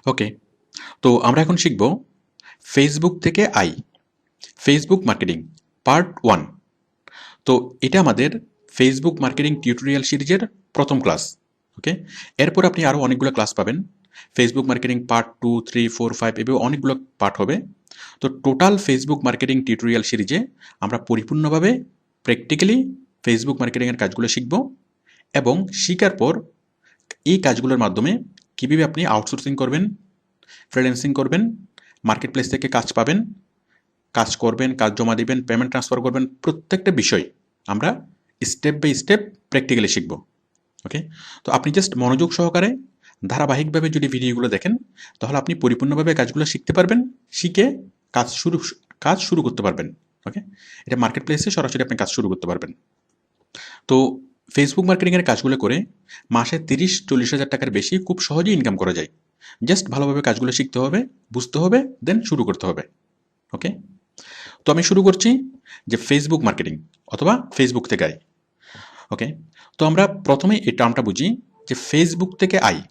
ওকে, তো আমরা এখন শিখব ফেসবুক থেকে আই, ফেসবুক মার্কেটিং পার্ট 1। তো এটা আমাদের ফেসবুক মার্কেটিং টিউটোরিয়াল সিরিজের প্রথম ক্লাস। ওকে, এরপর আপনি আরও অনেকগুলো ক্লাস পাবেন, ফেসবুক মার্কেটিং পার্ট 2, 3, 4, 5 এভাবে অনেকগুলো পার্ট হবে। তো টোটাল ফেসবুক মার্কেটিং টিউটোরিয়াল সিরিজে আমরা পরিপূর্ণভাবে প্র্যাকটিক্যালি ফেসবুক মার্কেটিংয়ের কাজগুলো শিখব এবং শেখার পর এই কাজগুলোর মাধ্যমে কীভাবে আপনি আউটসোর্সিং করবেন, ফ্রিল্যান্সিং করবেন, মার্কেট প্লেস থেকে কাজ পাবেন, কাজ করবেন, কাজ জমা দিবেন, পেমেন্ট ট্রান্সফার করবেন, প্রত্যেকটা বিষয় আমরা স্টেপ বাই স্টেপ প্র্যাকটিক্যালি শিখব। ওকে, তো আপনি জাস্ট মনোযোগ সহকারে ধারাবাহিকভাবে যদি ভিডিওগুলো দেখেন তাহলে আপনি পরিপূর্ণভাবে কাজগুলো শিখতে পারবেন, শিখে কাজ শুরু করতে পারবেন। ওকে, এটা মার্কেট প্লেসে সরাসরি আপনি কাজ শুরু করতে পারবেন। তো ফেসবুক মার্কেটিংয়ের কাজগুলো করে মাসে 30-40 হাজার টাকার বেশি খুব সহজেই ইনকাম করা যায়। জাস্ট ভালোভাবে কাজগুলো শিখতে হবে, বুঝতে হবে, দেন শুরু করতে হবে। ওকে, তো আমি শুরু করছি যে ফেসবুক মার্কেটিং অথবা ফেসবুক থেকে আয়। ওকে, তো আমরা প্রথমে এই টার্মটা বুঝি যে ফেসবুক থেকে আয়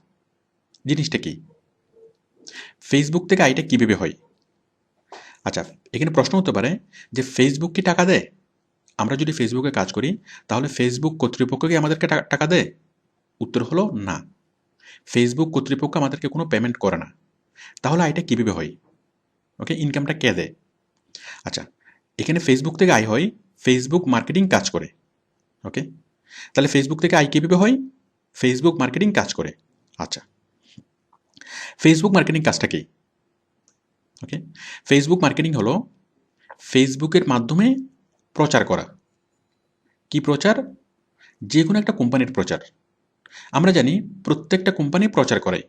জিনিসটা কি, ফেসবুক থেকে আয়টা কীভাবে হয়। আচ্ছা, এখানে প্রশ্ন হতে পারে যে ফেসবুক কি টাকা দেয়? আমরা যদি ফেসবুকে কাজ করি তাহলে ফেসবুক কর্তৃপক্ষ কি আমাদেরকে টাকা দেয়? উত্তর হলো না, ফেসবুক কর্তৃপক্ষ আমাদেরকে কোনো পেমেন্ট করে না। তাহলে আয়টা কীভাবে হয়? ওকে, ইনকামটা কে দেয়? আচ্ছা, এখানে ফেসবুক থেকে আয় হয় ফেসবুক মার্কেটিং কাজ করে। ওকে, তাহলে ফেসবুক থেকে আয় কীভাবে হয়? ফেসবুক মার্কেটিং কাজ করে। আচ্ছা, ফেসবুক মার্কেটিং কাজটা কি? ওকে, ফেসবুক মার্কেটিং হলো ফেসবুকের মাধ্যমে প্রচার করা। কি প্রচার? যে কোনো একটা কোম্পানির প্রচার। আমরা জানি প্রত্যেকটা কোম্পানি প্রচার করায়,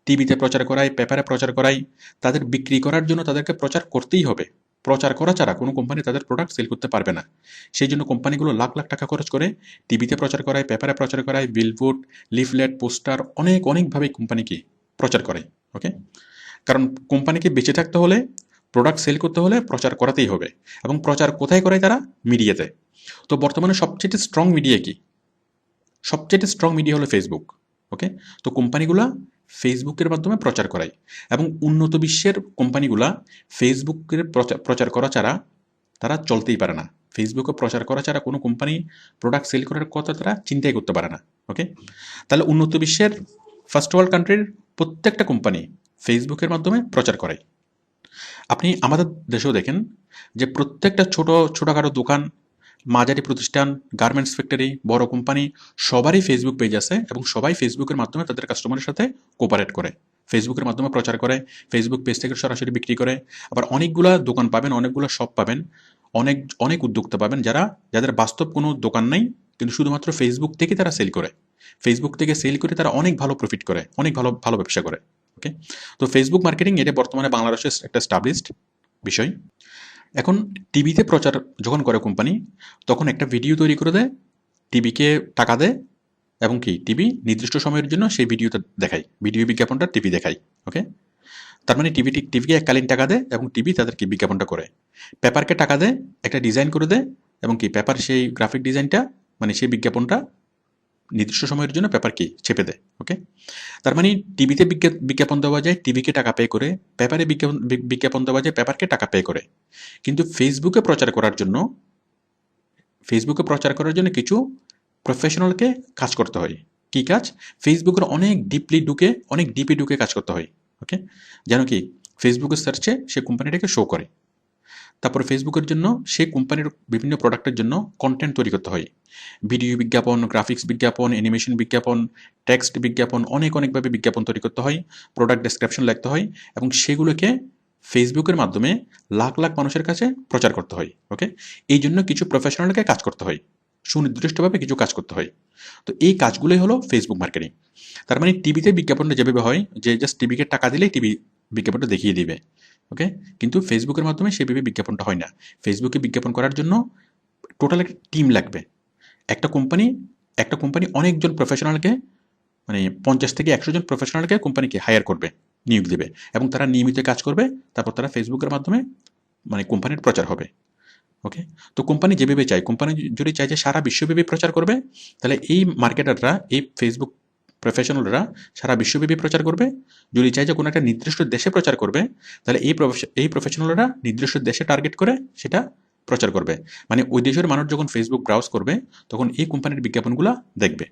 টিভিতে প্রচার করায়, পেপারে প্রচার করায়, তাদের বিক্রি করার জন্য তাদেরকে প্রচার করতেই হবে। প্রচার করা ছাড়া কোনো কোম্পানি তাদের প্রোডাক্ট সেল করতে পারবে না। সেই জন্য কোম্পানিগুলো লাখ লাখ টাকা খরচ করে টিভিতে প্রচার করায়, পেপারে প্রচার করায়, বিলবোর্ড, লিফলেট, পোস্টার অনেকভাবে কোম্পানিকে প্রচার করে। ওকে, কারণ কোম্পানিকে বেঁচে থাকতে হলে, প্রোডাক্ট সেল করতে হলে প্রচার করাতেই হবে। এবং প্রচার কোথায় করায় তারা? মিডিয়াতে। তো বর্তমানে সবচেয়ে স্ট্রং মিডিয়া কি? সবচেয়ে স্ট্রং মিডিয়া হলো ফেসবুক। ওকে, তো কোম্পানিগুলা ফেসবুকের মাধ্যমে প্রচার করায় এবং উন্নত বিশ্বের কোম্পানিগুলা ফেসবুকের প্রচার করা ছাড়া তারা চলতেই পারে না। ফেসবুকে প্রচার করা ছাড়া কোনো কোম্পানি প্রোডাক্ট সেল করার কথা তারা চিন্তাই করতে পারে না। ওকে, তাহলে উন্নত বিশ্বের ফার্স্ট ওয়ার্ল্ড কান্ট্রির প্রত্যেকটা কোম্পানি ফেসবুকের মাধ্যমে প্রচার করায়। আপনি আমাদের দেশেও দেখেন যে প্রত্যেকটা ছোটোখাটো দোকান, মাঝারি প্রতিষ্ঠান, গার্মেন্টস ফ্যাক্টরি, বড় কোম্পানি সবারই ফেসবুক পেজ আছে এবং সবাই ফেসবুকের মাধ্যমে তাদের কাস্টমারের সাথে কোপারেট করে, ফেসবুকের মাধ্যমে প্রচার করে, ফেসবুক পেজ থেকে সরাসরি বিক্রি করে। আবার অনেকগুলো দোকান পাবেন, অনেকগুলো শপ পাবেন, অনেক অনেক উদ্যোক্তা পাবেন যাদের বাস্তব কোনো দোকান নেই কিন্তু শুধুমাত্র ফেসবুক থেকে তারা সেল করে। ফেসবুক থেকে সেল করে তারা অনেক ভালো প্রফিট করে, অনেক ভালো ভালো ব্যবসা করে। ওকে, তো ফেসবুক মার্কেটিং এটা বর্তমানে বাংলাদেশের একটা স্টাবলিশড বিষয়। এখন টিভিতে প্রচার যখন করে কোম্পানি, তখন একটা ভিডিও তৈরি করে দেয়, টিভিকে টাকা দেয় এবং কি টিভি নির্দিষ্ট সময়ের জন্য সেই ভিডিওটা দেখায়, ভিডিও বিজ্ঞাপনটা টিভি দেখায়। ওকে, তার মানে টিভিকে এককালীন টাকা দেয় এবং টিভি তাদেরকে বিজ্ঞাপনটা করে। পেপারকে টাকা দেয়, একটা ডিজাইন করে দেয় এবং কি পেপার সেই গ্রাফিক ডিজাইনটা মানে সেই বিজ্ঞাপনটা নির্দিষ্ট সময়ের জন্য পেপার কি ছেপে দেয়। ওকে, তার মানে টিভিতে বিজ্ঞাপন দেওয়া যায়, টিভিকে টাকা পে করে, পেপারে বিজ্ঞাপন দেওয়া যায়, পেপারকে টাকা পে করে। কিন্তু ফেসবুকে প্রচার করার জন্য কিছু প্রফেশনালকে কাজ করতে হয়। কি কাজ? ফেসবুকের অনেক ডিপে ঢুকে কাজ করতে হয়। ওকে, যেন কি ফেসবুকের সার্চে সে কোম্পানিটাকে শো করে। তারপর ফেসবুকের জন্য সেই কোম্পানির বিভিন্ন প্রোডাক্টের জন্য কন্টেন্ট তৈরি করতে হয়, ভিডিও বিজ্ঞাপন, গ্রাফিক্স বিজ্ঞাপন, অ্যানিমেশন বিজ্ঞাপন, টেক্সট বিজ্ঞাপন, অনেকভাবে বিজ্ঞাপন তৈরি করতে হয়, প্রোডাক্ট ডেসক্রিপশন লিখতে হয় এবং সেগুলোকে ফেসবুকের মাধ্যমে লাখ লাখ মানুষের কাছে প্রচার করতে হয়। ওকে, এই জন্য কিছু প্রফেশনালকে কাজ করতে হয়, সুনির্দিষ্টভাবে কিছু কাজ করতে হয়। তো এই কাজগুলোই হলো ফেসবুক মার্কেটিং। তার মানে টিভিতে বিজ্ঞাপনটা যেভাবে হয় যে জাস্ট টিভিকে টাকা দিলেই টিভি বিজ্ঞাপনটা দেখিয়ে দিবে। ওকে, কিন্তু ফেসবুকের মাধ্যমে সেভাবে বিজ্ঞাপনটা হয় না। ফেসবুকে বিজ্ঞাপন করার জন্য টোটাল একটা টিম লাগবে। একটা কোম্পানি অনেকজন প্রফেশনালকে মানে 50 থেকে 100 জন প্রফেশনালকে কোম্পানিকে হায়ার করবে, নিয়োগ দেবে এবং তারা নিয়মিত কাজ করবে। তারপর তারা ফেসবুকের মাধ্যমে মানে কোম্পানির প্রচার হবে। ওকে, তো কোম্পানি যেভাবে চায়, কোম্পানি যদি চায় যে সারা বিশ্বব্যাপী প্রচার করবে, তাহলে এই মার্কেটাররা, এই ফেসবুক প্রফেশনালরা সারা বিশ্বব্যাপী প্রচার করবে। যদি চাই যে কোনো একটা নির্দিষ্ট দেশে প্রচার করবে, তাহলে এই প্রফেশনালরা নির্দিষ্ট দেশে টার্গেট করে সেটা প্রচার করবে। মানে ওই দেশের মানুষ যখন ফেসবুক ব্রাউজ করবে তখন এই কোম্পানির বিজ্ঞাপনগুলো দেখবে।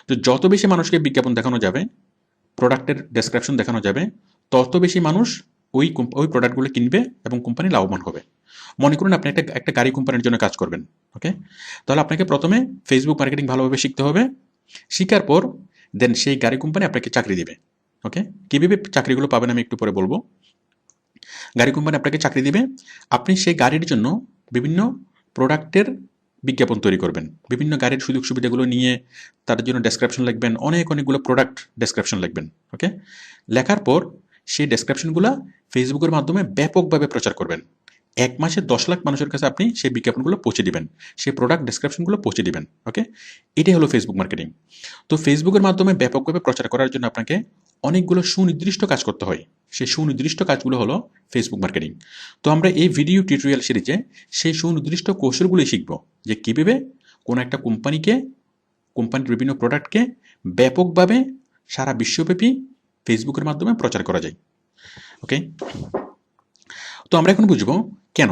তো যত বেশি মানুষকে বিজ্ঞাপন দেখানো যাবে, প্রোডাক্টের ডেসক্রিপশন দেখানো যাবে, তত বেশি মানুষ ওই প্রোডাক্টগুলো কিনবে এবং কোম্পানি লাভবান হবে। মনে করুন আপনি একটা গাড়ি কোম্পানির জন্য কাজ করবেন, ওকে? তাহলে আপনাকে প্রথমে ফেসবুক মার্কেটিং ভালোভাবে শিখতে হবে। শিখার পর দেন সেই গাড়ি কোম্পানি আপনাকে চাকরি দিবে, ওকে? কীভাবে চাকরিগুলো পাবেন আমি একটু পরে বলবো। গাড়ি কোম্পানি আপনাকে চাকরি দিবে, আপনি সেই গাড়ির জন্য বিভিন্ন প্রোডাক্টের বিজ্ঞাপন তৈরি করবেন, বিভিন্ন গাড়ির সুযোগ সুবিধাগুলো নিয়ে তার জন্য ডেসক্রিপশন লিখবেন, অনেকগুলো প্রোডাক্ট ডেসক্রিপশন লিখবেন, ওকে? লেখার পর সেই ডেসক্রিপশনগুলো ফেসবুকের মাধ্যমে ব্যাপকভাবে প্রচার করবেন। 1 মাসে 10 লাখ মানুষের কাছে আপনি সেই বিজ্ঞাপনগুলো পৌঁছে দিবেন, সেই প্রোডাক্ট ডেসক্রিপশনগুলো পৌঁছে দিবেন, ওকে? এটাই হলো ফেসবুক মার্কেটিং। তো ফেসবুকের মাধ্যমে ব্যাপকভাবে প্রচার করার জন্য আপনাকে অনেকগুলো সুনির্দিষ্ট কাজ করতে হয়। সেই সুনির্দিষ্ট কাজগুলো হলো ফেসবুক মার্কেটিং। তো আমরা এই ভিডিও টিউটোরিয়াল সিরিজে সেই সুনির্দিষ্ট কৌশলগুলোই শিখব, যে কীভাবে কোনো একটা কোম্পানির বিভিন্ন প্রোডাক্টকে ব্যাপকভাবে সারা বিশ্বব্যাপী ফেসবুকের মাধ্যমে প্রচার করা যায়, ওকে? তো আমরা এখন বুঝব কেন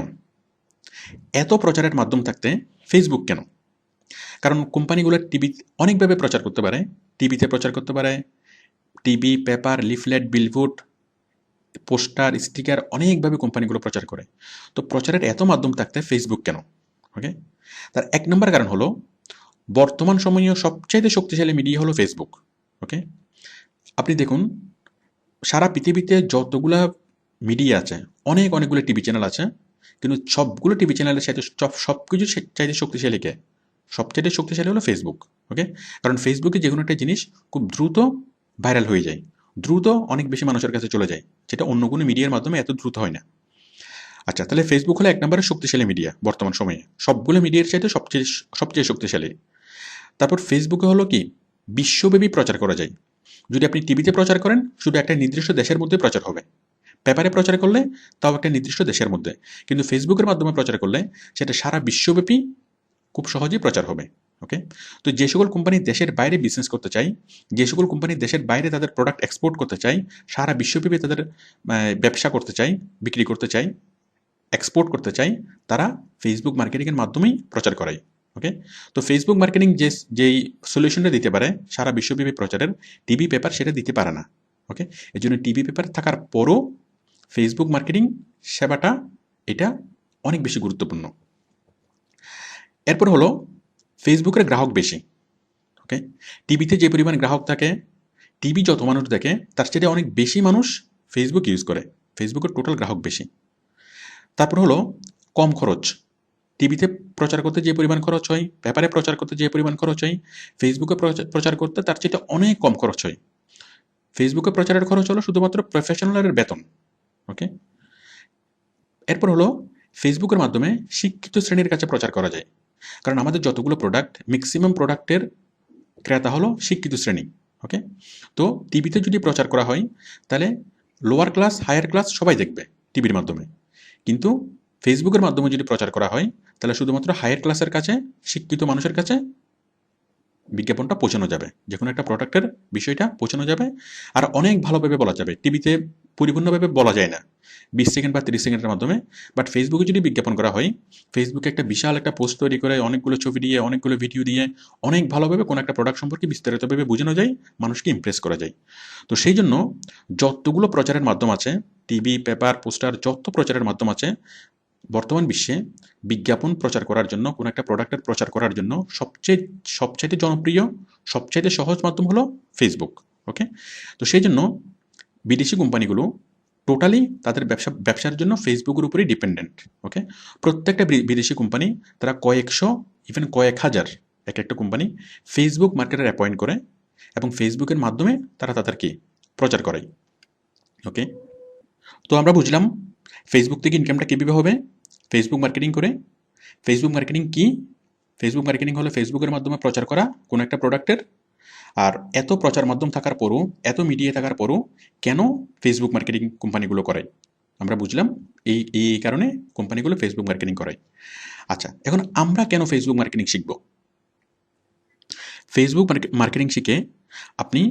এত প্রচারের মাধ্যম থাকতে ফেসবুক কেন। কারণ কোম্পানিগুলো টিভি অনেকভাবে প্রচার করতে পারে, টিভিতে প্রচার করতে পারে, TV, paper, leaflet, billboard, poster, sticker, অনেকভাবে কোম্পানিগুলো প্রচার করে। তো প্রচারের এত মাধ্যম থাকতে ফেসবুক কেন, ওকে? তার 1 নম্বর কারণ হলো বর্তমান সময়ে সবচাইতে শক্তিশালী মিডিয়া হলো ফেসবুক, ওকে? আপনি দেখুন সারা পৃথিবীতে যতগুলা মিডিয়া আছে, অনেকগুলো টিভি চ্যানেল আছে, কিন্তু সবগুলো টিভি চ্যানেলের সাথে সব কিছু চাইতে শক্তিশালী কে? সবচাইতে শক্তিশালী হলো ফেসবুক, ওকে? কারণ ফেসবুকে যে কোনো একটা জিনিস খুব দ্রুত ভাইরাল হয়ে যায়, দ্রুত অনেক বেশি মানুষের কাছে চলে যায়, যেটা অন্য কোনো মিডিয়ার মাধ্যমে এত দ্রুত হয় না। আচ্ছা, তাহলে ফেসবুক হলো 1 নম্বরের শক্তিশালী মিডিয়া বর্তমান সময়ে, সবগুলো মিডিয়ার চাইতে সবচেয়ে শক্তিশালী। তারপর ফেসবুকে হলো কি বিশ্বব্যাপী প্রচার করা যায়। যদি আপনি টিভিতে প্রচার করেন শুধু একটা নির্দিষ্ট দেশের মধ্যে প্রচার হবে, পেপারে প্রচার করলে তাও একটা নির্দিষ্ট দেশের মধ্যে, কিন্তু ফেসবুকের মাধ্যমে প্রচার করলে সেটা সারা বিশ্বব্যাপী খুব সহজেই প্রচার হবে, ওকে? তো যে সকল কোম্পানি দেশের বাইরে বিজনেস করতে চায়, যে সকল কোম্পানি দেশের বাইরে তাদের প্রোডাক্ট এক্সপোর্ট করতে চায়, সারা বিশ্বব্যাপী তাদের ব্যবসা করতে চায়, বিক্রি করতে চায়, এক্সপোর্ট করতে চায়, তারা ফেসবুক মার্কেটিংয়ের মাধ্যমেই প্রচার করায়, ওকে? তো ফেসবুক মার্কেটিং যেই সলিউশনটা দিতে পারে সারা বিশ্বব্যাপী প্রচারের, টিভি, পেপার সেটা দিতে পারে না, ওকে? এই জন্য টিভি, পেপার থাকার পরও ফেসবুক মার্কেটিং সেবাটা এটা অনেক বেশি গুরুত্বপূর্ণ। এরপর হলো ফেসবুকের গ্রাহক বেশি, ওকে? টিভিতে যে পরিমাণ গ্রাহক থাকে, টিভি যত মানুষ দেখে তার চেয়ে অনেক বেশি মানুষ ফেসবুক ইউজ করে, ফেসবুকের টোটাল গ্রাহক বেশি। তারপর হলো কম খরচ। টিভিতে প্রচার করতে যে পরিমাণ খরচ হয়, পেপারে প্রচার করতে যে পরিমাণ খরচ হয়, ফেসবুকে প্রচার করতে তার চেয়ে অনেক কম খরচ হয়। ফেসবুকে প্রচারের খরচ হলো শুধুমাত্র প্রফেশনালের বেতন, ওকে? এরপর হলো ফেসবুকের মাধ্যমে শিক্ষিত শ্রেণীর কাছে প্রচার করা যায়, কারণ আমাদের যতগুলো প্রোডাক্ট, ম্যাক্সিমাম প্রোডাক্টের ক্রেতা হলো শিক্ষিত শ্রেণী, ওকে? তো টিভিতে যদি প্রচার করা হয় তাহলে লোয়ার ক্লাস, হায়ার ক্লাস সবাই দেখবে টিভির মাধ্যমে, কিন্তু ফেসবুকের মাধ্যমে যদি প্রচার করা হয় তাহলে শুধুমাত্র হায়ার ক্লাসের কাছে, শিক্ষিত মানুষের কাছে বিজ্ঞাপনটা পৌঁছানো যাবে, যে কোনো একটা প্রোডাক্টের বিষয়টা পৌঁছানো যাবে, আর অনেক ভালোভাবে বলা যাবে। টিভিতে পরিপূর্ণভাবে বলা যায় না 20 সেকেন্ড বা 30 সেকেন্ডের মাধ্যমে, বাট ফেসবুকে যদি বিজ্ঞাপন করা হয়, ফেসবুকে একটা বিশাল একটা পোস্ট তৈরি করে অনেকগুলো ছবি দিয়ে, অনেকগুলো ভিডিও দিয়ে অনেক ভালোভাবে কোনো একটা প্রোডাক্ট সম্পর্কে বিস্তারিতভাবে বোঝানো যায়, মানুষকে ইমপ্রেস করা যায়। তো সেই জন্য যতগুলো প্রচারের মাধ্যম আছে, টিভি, পেপার, পোস্টার, যত প্রচারের মাধ্যম আছে বর্তমান বিশ্বে, বিজ্ঞাপন প্রচার করার জন্য, কোনো একটা প্রোডাক্টের প্রচার করার জন্য সবচাইতে জনপ্রিয়, সবচাইতে সহজ মাধ্যম হলো ফেসবুক, ওকে? তো সেই জন্য বিদেশি কোম্পানিগুলো টোটালি তাদের ব্যবসার জন্য ফেসবুকের উপরেই ডিপেন্ডেন্ট, ওকে? প্রত্যেকটা বিদেশি কোম্পানি তারা কয়েকশো, ইভেন কয়েক হাজার এক একটা কোম্পানি ফেসবুক মার্কেটার অ্যাপয়েন্ট করে এবং ফেসবুকের মাধ্যমে তারা তাদেরকে প্রচার করায়, ওকে? তো আমরা বুঝলাম ফেসবুক থেকে ইনকামটা কীভাবে হবে, ফেসবুক মার্কেটিং করে। ফেসবুক মার্কেটিং কি? ফেসবুক মার্কেটিং হলো ফেসবুকের মাধ্যমে প্রচার করা কোনো একটা প্রোডাক্টের। আর এত প্রচার মাধ্যম থাকার পরও, এত মিডিয়া থাকার পরও কেন ফেসবুক মার্কেটিং কোম্পানিগুলো করে, আমরা বুঝলাম এই কারণে কোম্পানিগুলো ফেসবুক মার্কেটিং করে। আচ্ছা, এখন আমরা কেন ফেসবুক মার্কেটিং শিখব? ফেসবুক মার্কেটিং শিখে আপনি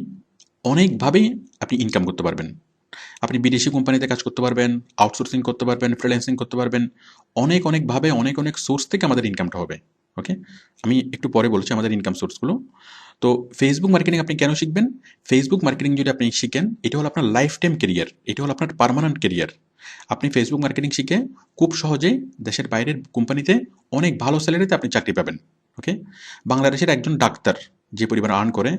অনেকভাবেই আপনি ইনকাম করতে পারবেন। আপনি বিদেশি কোম্পানিতে কাজ করতে পারবেন, আউটসোর্সিং করতে পারবেন, ফ্রিল্যান্সিং করতে পারবেন। অনেকভাবে অনেক সোর্স থেকে আমাদের ইনকামটা হবে। ওকে? আমি একটু পরে বলছি আমাদের ইনকাম সোর্সগুলো। তো ফেসবুক মার্কেটিং আপনি কেন শিখবেন? ফেসবুক মার্কেটিং যদি আপনি শিখেন, এটা হলো আপনার লাইফ টাইম কেরিয়ার। এটা হলো আপনার পার্মানেন্ট কেরিয়ার। আপনি ফেসবুক মার্কেটিং শিখে খুব সহজেই দেশের বাইরের কোম্পানিতে অনেক ভালো স্যালারিতে আপনি চাকরি পাবেন। ওকে? বাংলাদেশের একজন ডাক্তার যে পরিমাণ আর্ন করে,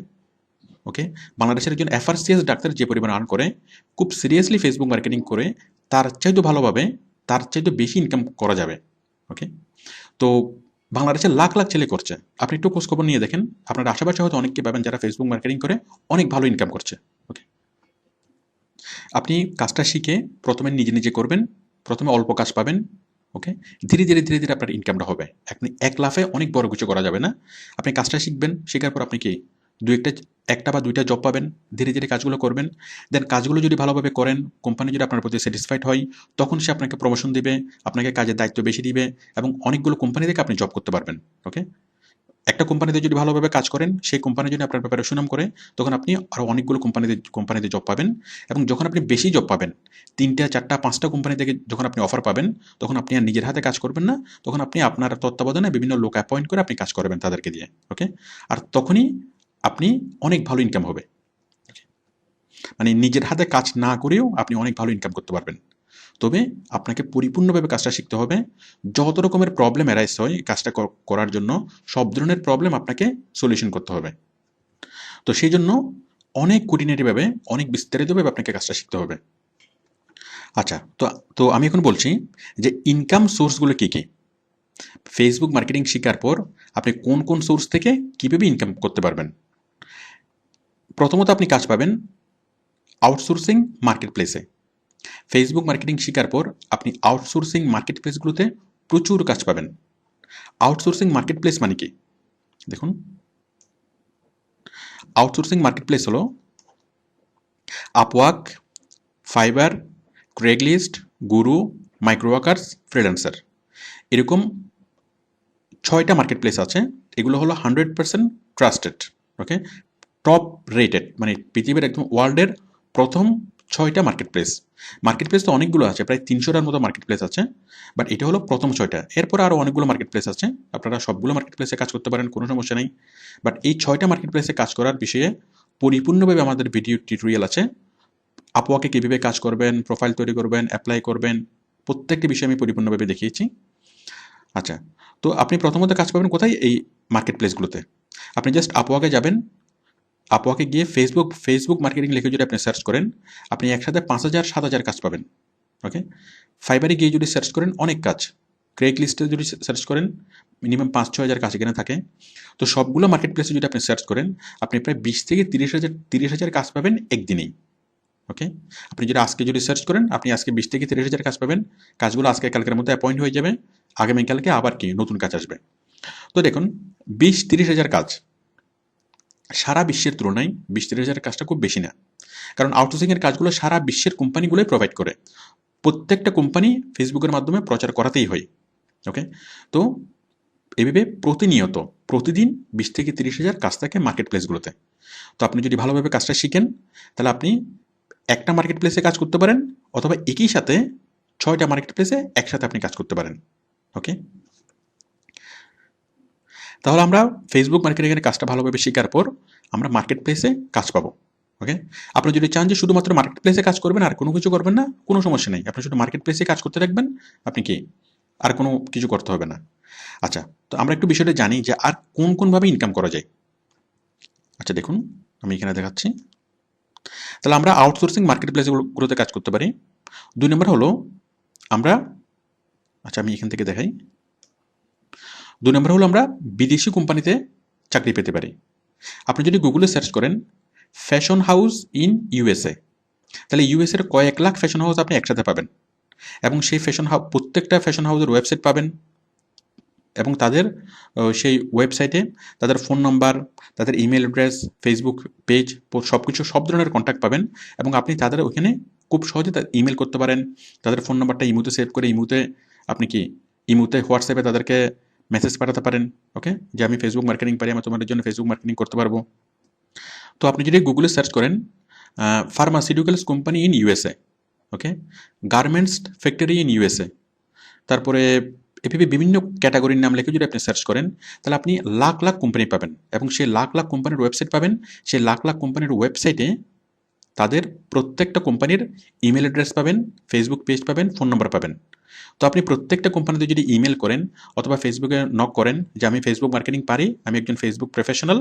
ওকে, বাংলাদেশের একজন এফআরসিএস ডাক্তার যে পরিমাণ আর্ন করে, খুব সিরিয়াসলি ফেসবুক মার্কেটিং করে তার চাইতে ভালোভাবে, তার চাইতে বেশি ইনকাম করা যাবে। ওকে? তো বাংলাদেশের লাখ লাখ ছেলে করছে। আপনি একটু খোঁজখবর নিয়ে দেখেন, আপনার আশেপাশে হয়তো অনেককে পাবেন যারা ফেসবুক মার্কেটিং করে অনেক ভালো ইনকাম করছে। ওকে? আপনি কাজটা শিখে প্রথমে নিজে করবেন, প্রথমে অল্প কাজ পাবেন। ওকে? ধীরে ধীরে আপনার ইনকামটা হবে। আপনি এক লাফে অনেক বড় কিছু করা যাবে না। আপনি কাজটা শিখবেন, শেখার পর আপনি কি একটা বা দুইটা জব পাবেন, ধীরে কাজগুলো করবেন। দেন কাজগুলো যদি ভালোভাবে করেন, কোম্পানি যদি আপনার প্রতি স্যাটিসফাইড হয়, তখন সে আপনাকে প্রমোশন দিবে, আপনাকে কাজের দায়িত্ব বেশি দিবে এবং অনেকগুলো কোম্পানি থেকে আপনি জব করতে পারবেন। ওকে? একটা কোম্পানিতে যদি ভালোভাবে কাজ করেন, সেই কোম্পানি যদি আপনার ব্যাপারে সুনাম করে, তখন আপনি আরও অনেকগুলো কোম্পানিতে জব পাবেন। এবং যখন আপনি বেশি জব পাবেন, ৩টা ৪টা ৫টা কোম্পানি থেকে যখন আপনি অফার পাবেন, তখন আপনি আর নিজের হাতে কাজ করবেন না, তখন আপনি আপনার তত্ত্বাবধানে বিভিন্ন লোক অ্যাপয়েন্ট করে আপনি কাজ করবেন তাদেরকে দিয়ে। ওকে? আর তখনই আপনি অনেক ভালো ইনকাম হবে। মানে নিজের হাতে কাজ না করেও আপনি অনেক ভালো ইনকাম করতে পারবেন। তবে আপনাকে পরিপূর্ণভাবে কাজটা শিখতে হবে। যত রকমের প্রবলেম অ্যারাইজ হয় কাজটা করার জন্য, সব ধরনের প্রবলেম আপনাকে সলিউশন করতে হবে। তো সেই জন্য অনেক খুঁটিনাটিভাবে, অনেক বিস্তারিতভাবে আপনাকে কাজটা শিখতে হবে। আচ্ছা, তো তো আমি এখন বলছি যে ইনকাম সোর্সগুলো কী কী। ফেসবুক মার্কেটিং শেখার পর আপনি কোন সোর্স থেকে কীভাবে ইনকাম করতে পারবেন। প্রথমত আপনি কাজ পাবেন আউটসোর্সিং মার্কেট প্লেসে। ফেসবুক মার্কেটিং শেখার পর আপনি আউটসোর্সিং মার্কেট প্লেসগুলোতে প্রচুর কাজ পাবেন। আউটসোর্সিং মার্কেট প্লেস মানে কি? দেখুন, আউটসোর্সিং মার্কেট প্লেস হলো আপওয়ার্ক, ফাইবার, ক্রেগলিস্ট, গুরু, মাইক্রোওয়ার্কার্স, ফ্রিল্যান্সার, এরকম 6টা মার্কেট প্লেস আছে। এগুলো হলো 100% ট্রাস্টেড। ওকে? টপ রেটেড, মানে পৃথিবীর একদম ওয়ার্ল্ডের প্রথম 6টা মার্কেট প্লেস। মার্কেট প্লেস তো অনেকগুলো আছে, প্রায় 300টার মতো মার্কেট প্লেস আছে, বাট এটা হলো প্রথম 6টা। এরপরে আরও অনেকগুলো মার্কেট প্লেস আছে, আপনারা সবগুলো মার্কেট প্লেসে কাজ করতে পারেন, কোনো সমস্যা নেই। বাট এই 6টা মার্কেট প্লেসে কাজ করার বিষয়ে পরিপূর্ণভাবে আমাদের ভিডিও টিউটোরিয়াল আছে। আপওয়ার্কে কীভাবে কাজ করবেন, প্রোফাইল তৈরি করবেন, অ্যাপ্লাই করবেন, প্রত্যেকটি বিষয়ে আমি পরিপূর্ণভাবে দেখিয়েছি। আচ্ছা, তো আপনি প্রথমত কাজ পাবেন কোথায়? এই মার্কেট প্লেসগুলোতে। আপনি জাস্ট আপওয়ার্কে যাবেন, আপওয়ার্কে গিয়ে ফেসবুক মার্কেটিং লিখে যদি আপনি সার্চ করেন, আপনি একসাথে 5,000 7,000 কাজ পাবেন। ওকে? ফাইবারে গিয়ে যদি সার্চ করেন, অনেক কাজ। ক্রেগ লিস্টে যদি সার্চ করেন, মিনিমাম 5-6 হাজার কাজ এখানে থাকে। তো সবগুলো মার্কেট প্লেসে যদি আপনি সার্চ করেন, আপনি প্রায় 20 থেকে 30 হাজার কাজ পাবেন একদিনেই। ওকে? আপনি যদি সার্চ করেন, আপনি আজকে 20 থেকে 30 হাজার কাজ পাবেন। কাজগুলো আজকে কালকের মধ্যে অ্যাপয়েন্ট হয়ে যাবে, আগামীকালকে আবার কি নতুন কাজ আসবে। তো দেখুন, 20-30 হাজার কাজ সারা বিশ্বের তুলনায় 20-30 হাজার কাজটা খুব বেশি না। কারণ আউটসোর্সিংয়ের কাজগুলো সারা বিশ্বের কোম্পানিগুলোই প্রোভাইড করে। প্রত্যেকটা কোম্পানি ফেসবুকের মাধ্যমে প্রচার করাতেই হয়। ওকে? তো এভাবে প্রতিদিন 20 থেকে 30 হাজার কাজ থাকে মার্কেট প্লেসগুলোতে। তো আপনি যদি ভালোভাবে কাজটা শিখেন, তাহলে আপনি একটা মার্কেট প্লেসে কাজ করতে পারেন, অথবা একই সাথে 6টা মার্কেট প্লেসে একসাথে আপনি কাজ করতে পারেন। ওকে? তাহলে আমরা ফেসবুক মার্কেটিংয়ের কাজটা ভালোভাবে শেখার পর আমরা মার্কেট প্লেসে কাজ পাবো। ওকে? আপনি যদি চান যে শুধুমাত্র মার্কেট প্লেসে কাজ করবেন আর কোনো কিছু করবেন না, কোনো সমস্যা নেই। আপনি শুধু মার্কেট প্লেসে কাজ করতে থাকবেন, আপনি কি আর কোনো কিছু করতে হবে না। আচ্ছা, তো আমরা একটু বিষয়টা জানি যে আর কোনভাবে ইনকাম করা যায়। আচ্ছা দেখুন, আমি এখানে দেখাচ্ছি। তাহলে আমরা আউটসোর্সিং মার্কেট প্লেসগুলোতে কাজ করতে পারি। 2 নম্বর হলো আমরা, আচ্ছা আমি এখান থেকে দেখাই। 2 নম্বর হলো আমরা বিদেশি কোম্পানিতে চাকরি পেতে পারি। আপনি যদি গুগলে সার্চ করেন ফ্যাশন হাউস ইন ইউএসএ, তাহলে ইউএসএর কয়েক লাখ ফ্যাশন হাউস আপনি একসাথে পাবেন। এবং সেই প্রত্যেকটা ফ্যাশন হাউসের ওয়েবসাইট পাবেন, এবং তাদের সেই ওয়েবসাইটে তাদের ফোন নাম্বার, তাদের ইমেল অ্যাড্রেস, ফেসবুক পেজ, সব ধরনের কন্ট্যাক্ট পাবেন। এবং আপনি তাদের ওখানে খুব সহজে ইমেল করতে পারেন। তাদের ফোন নাম্বারটা ইমুতে সেভ করে আপনি কি ইমুতে হোয়াটসঅ্যাপে তাদেরকে মেসেজ পাঠাতে পারেন, ওকে, যে আমি ফেসবুক মার্কেটিং পারি, আমি তোমাদের জন্য ফেসবুক মার্কেটিং করতে পারবো। তো আপনি যদি গুগলে সার্চ করেন pharmaceuticals company in USA, okay, garments factory in USA, তারপরে এভাবে বিভিন্ন ক্যাটাগরির নাম লিখে যদি আপনি সার্চ করেন, তাহলে আপনি লাখ লাখ কোম্পানি পাবেন, এবং সেই লাখ লাখ কোম্পানির ওয়েবসাইট পাবেন। সেই লাখ লাখ কোম্পানির ওয়েবসাইটে তাদের প্রত্যেকটা কোম্পানির ইমেল অ্যাড্রেস পাবেন, ফেসবুক পেজ পাবেন, ফোন নাম্বার পাবেন। তো আপনি প্রত্যেকটা কোম্পানিতে যদি ইমেল করেন অথবা ফেসবুকে নক করেন যে আমি ফেসবুক মার্কেটিং পারি, আমি একজন ফেসবুক প্রফেশনাল,